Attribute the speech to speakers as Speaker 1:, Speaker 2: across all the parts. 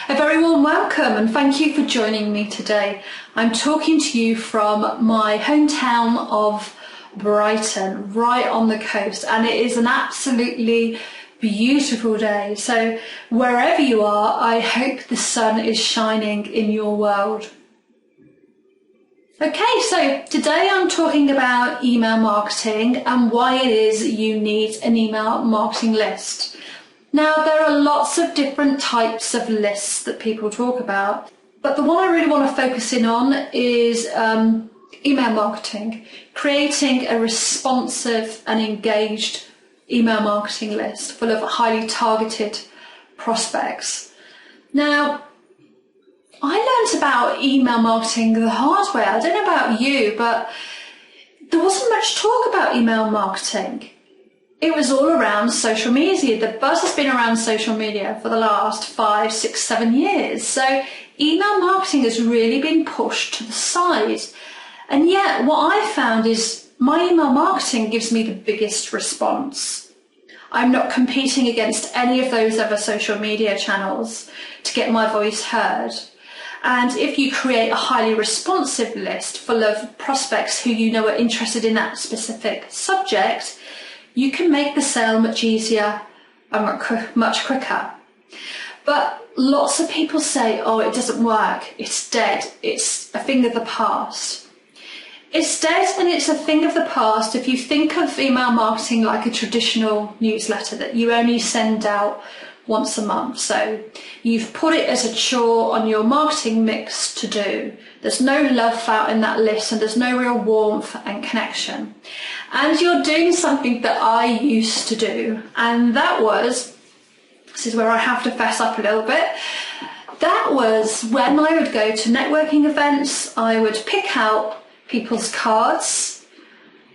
Speaker 1: A very warm welcome and thank you for joining me today. I'm talking to you from my hometown of Brighton, right on the coast, and it is an absolutely beautiful day. So wherever you are, I hope the sun is shining in your world. Okay, so today I'm talking about email marketing and why it is you need an email marketing list. Now, there are lots of different types of lists that people talk about, but the one I really want to focus in on is email marketing, creating a responsive and engaged email marketing list full of highly targeted prospects. Now, I learned about email marketing the hard way. I don't know about you, but there wasn't much talk about email marketing. It was all around social media. The buzz has been around social media for the last 5, 6, 7 years. So email marketing has really been pushed to the side. And yet what I found is my email marketing gives me the biggest response. I'm not competing against any of those other social media channels to get my voice heard. And if you create a highly responsive list full of prospects who you know are interested in that specific subject, you can make the sale much easier and much quicker. But lots of people say, oh, it doesn't work, it's dead, it's a thing of the past. It's dead and it's a thing of the past if you think of email marketing like a traditional newsletter that you only send out once a month. So you've put it as a chore on your marketing mix to do. There's no love out in that list and there's no real warmth and connection. And you're doing something that I used to do, and that was, this is where I have to fess up a little bit, that was when I would go to networking events, I would pick out people's cards,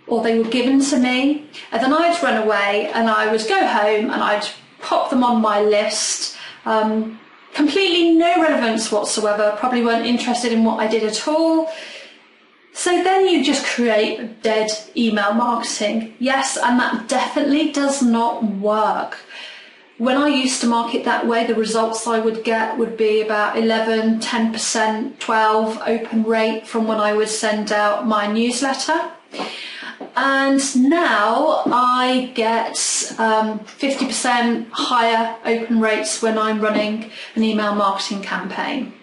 Speaker 1: or they were given to me, and then I'd run away and I would go home and I'd pop them on my list, completely no relevance whatsoever, probably weren't interested in what I did at all. So then you just create dead email marketing. Yes, and that definitely does not work. When I used to market that way, the results I would get would be about 11, 10%, 12 open rate from when I would send out my newsletter. And now I get 50% higher open rates when I'm running an email marketing campaign,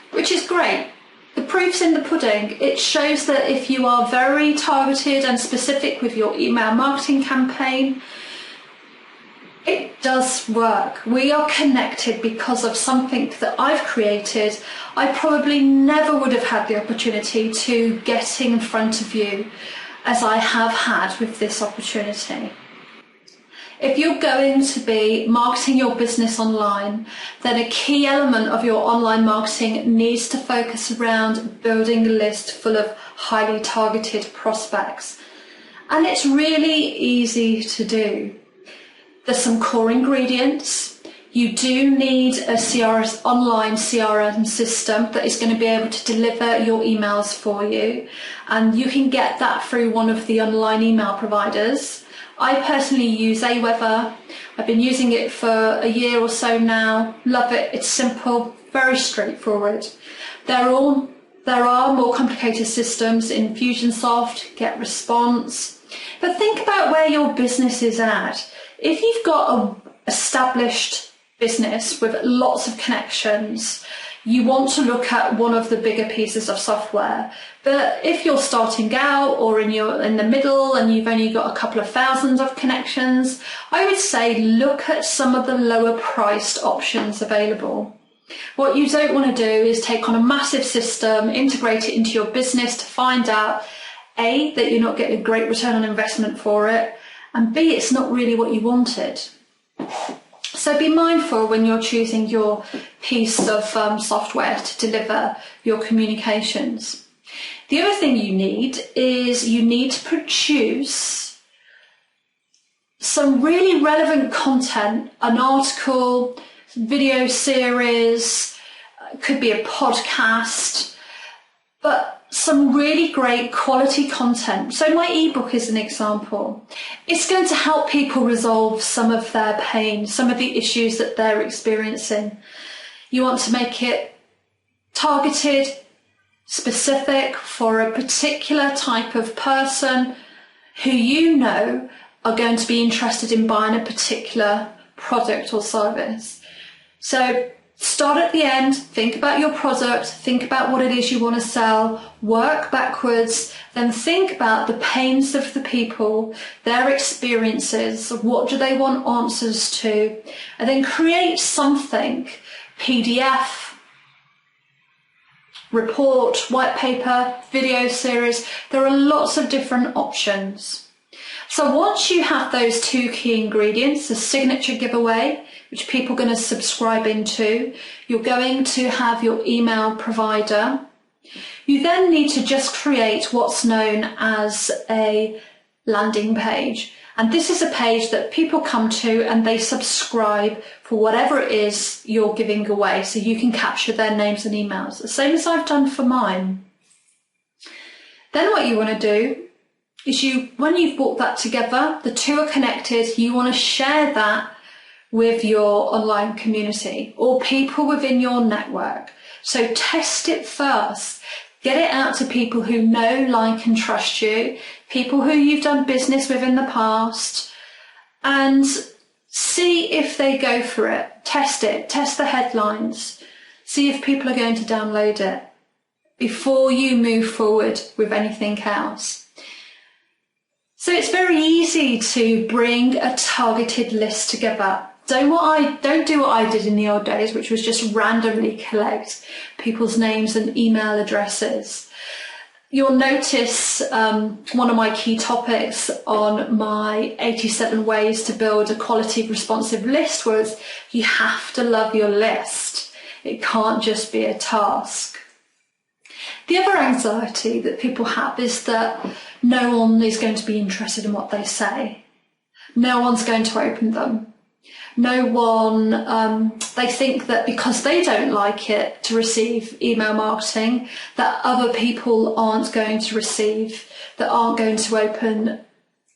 Speaker 1: which is great. The proof's in the pudding. It shows that if you are very targeted and specific with your email marketing campaign, it does work. We are connected because of something that I've created. I probably never would have had the opportunity to get in front of you as I have had with this opportunity. If you're going to be marketing your business online, then a key element of your online marketing needs to focus around building a list full of highly targeted prospects. And it's really easy to do. There's some core ingredients. You do need a online CRM system that is going to be able to deliver your emails for you. And you can get that through one of the online email providers. I personally use Aweber. I've been using it for a year or so now. Love it. It's simple, very straightforward. There are more complicated systems in Infusionsoft, GetResponse. But think about where your business is at. If you've got an established business with lots of connections, you want to look at one of the bigger pieces of software. But if you're starting out or in the middle and you've only got a couple of thousands of connections, I would say look at some of the lower priced options available. What you don't want to do is take on a massive system, integrate it into your business to find out A, that you're not getting a great return on investment for it, and B, it's not really what you wanted. So be mindful when you're choosing your piece of software to deliver your communications. The other thing you need is you need to produce some really relevant content, an article, video series, could be a podcast, but some really great quality content. So my ebook is an example. It's going to help people resolve some of their pain, some of the issues that they're experiencing. You want to make it targeted, specific for a particular type of person who you know are going to be interested in buying a particular product or service. So start at the end, think about your product, think about what it is you want to sell, work backwards, then think about the pains of the people, their experiences, what do they want answers to, and then create something, PDF, report, white paper, video series. There are lots of different options. So once you have those two key ingredients, the signature giveaway, which people are going to subscribe into, you're going to have your email provider. You then need to just create what's known as a landing page. And this is a page that people come to and they subscribe for whatever it is you're giving away, so you can capture their names and emails, the same as I've done for mine. Then what you want to do is when you've brought that together, the two are connected, you want to share that with your online community or people within your network. So test it first. Get it out to people who know, like and trust you, people who you've done business with in the past, and see if they go for it. Test it, test the headlines, see if people are going to download it before you move forward with anything else. So it's very easy to bring a targeted list together. Don't do what I did in the old days, which was just randomly collect people's names and email addresses. You'll notice one of my key topics on my 87 ways to build a quality responsive list was you have to love your list. It can't just be a task. The other anxiety that people have is that no one is going to be interested in what they say. No one's going to open them. No one, they think that because they don't like it to receive email marketing, that other people aren't going to receive, that aren't going to open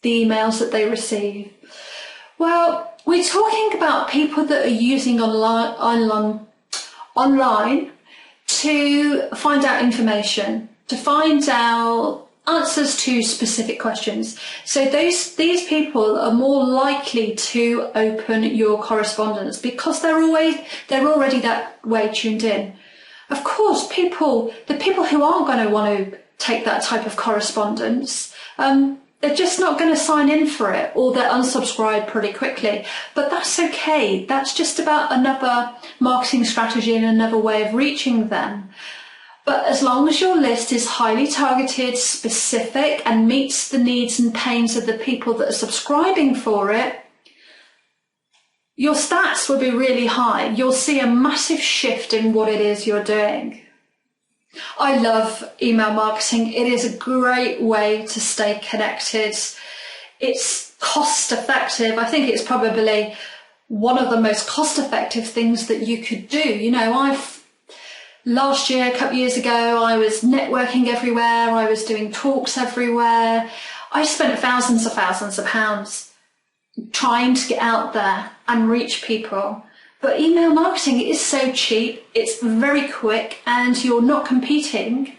Speaker 1: the emails that they receive. Well, we're talking about people that are using online to find out information, to find out answers to specific questions. So these people are more likely to open your correspondence because they're already that way tuned in. Of course, the people who aren't going to want to take that type of correspondence, they're just not going to sign in for it, or they're unsubscribed pretty quickly. But that's okay. That's just about another marketing strategy and another way of reaching them. But as long as your list is highly targeted, specific, and meets the needs and pains of the people that are subscribing for it, your stats will be really high. You'll see a massive shift in what it is you're doing. I love email marketing. It is a great way to stay connected. It's cost effective. I think it's probably one of the most cost effective things that you could do. You know, last year, a couple of years ago, I was networking everywhere. I was doing talks everywhere. I spent thousands of pounds trying to get out there and reach people. But email marketing is so cheap, it's very quick, and you're not competing.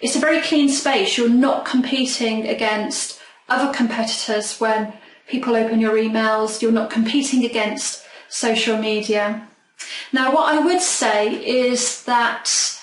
Speaker 1: It's a very clean space. You're not competing against other competitors when people open your emails. You're not competing against social media. Now, what I would say is that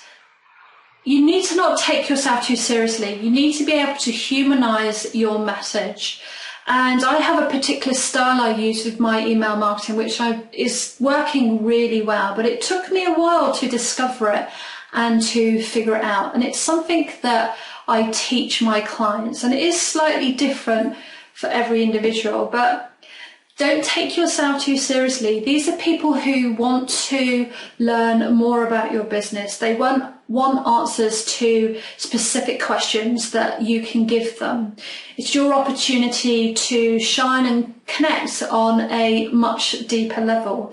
Speaker 1: you need to not take yourself too seriously. You need to be able to humanize your message. And I have a particular style I use with my email marketing, which is working really well. But it took me a while to discover it and to figure it out. And it's something that I teach my clients. And it is slightly different for every individual. But don't take yourself too seriously. These are people who want to learn more about your business. They want answers to specific questions that you can give them. It's your opportunity to shine and connect on a much deeper level.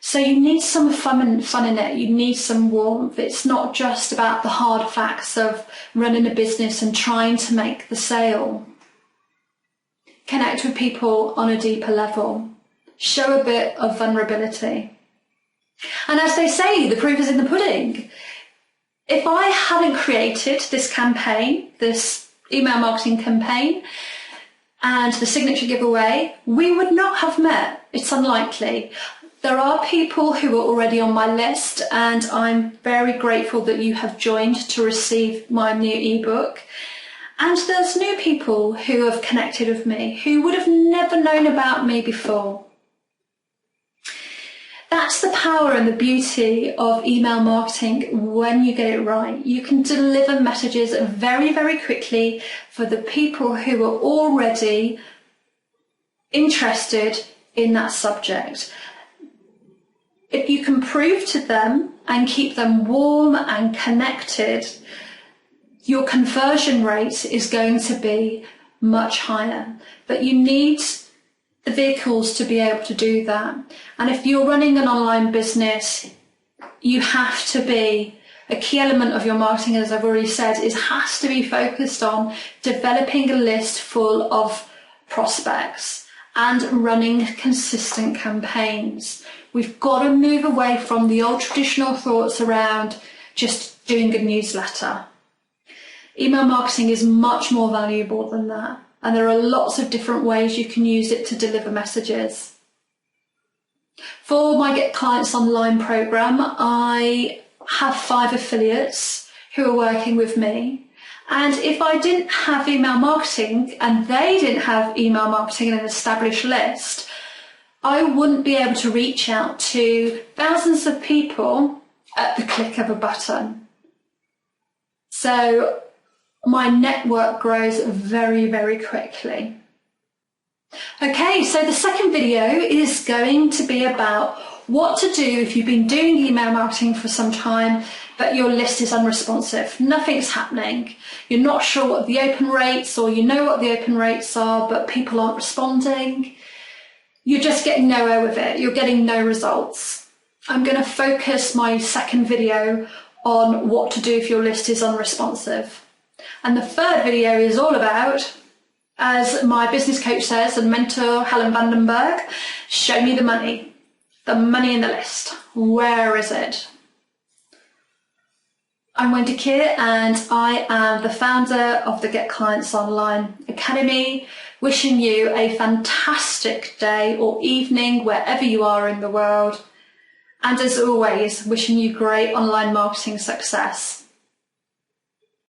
Speaker 1: So you need some fun in it. You need some warmth. It's not just about the hard facts of running a business and trying to make the sale. Connect with people on a deeper level. Show a bit of vulnerability. And as they say, the proof is in the pudding. If I hadn't created this campaign, this email marketing campaign, and the signature giveaway, we would not have met. It's unlikely. There are people who are already on my list, and I'm very grateful that you have joined to receive my new ebook. And there's new people who have connected with me who would have never known about me before. That's the power and the beauty of email marketing when you get it right. You can deliver messages very, very quickly for the people who are already interested in that subject. If you can prove to them and keep them warm and connected, your conversion rate is going to be much higher. But you need the vehicles to be able to do that. And if you're running an online business, you have to be, a key element of your marketing, as I've already said, has to be focused on developing a list full of prospects and running consistent campaigns. We've got to move away from the old traditional thoughts around just doing a newsletter. Email marketing is much more valuable than that. And there are lots of different ways you can use it to deliver messages. For my Get Clients Online program, I have 5 affiliates who are working with me. And if I didn't have email marketing and they didn't have email marketing in an established list, I wouldn't be able to reach out to thousands of people at the click of a button. So my network grows very, very quickly. Okay, so the second video is going to be about what to do if you've been doing email marketing for some time, but your list is unresponsive. Nothing's happening. You're not sure what the open rates, or you know what the open rates are, but people aren't responding. You're just getting nowhere with it. You're getting no results. I'm going to focus my second video on what to do if your list is unresponsive. And the third video is all about, as my business coach says and mentor Helen Vandenberg, show me the money in the list. Where is it? I'm Wendy Keir and I am the founder of the Get Clients Online Academy, wishing you a fantastic day or evening wherever you are in the world. And as always, wishing you great online marketing success.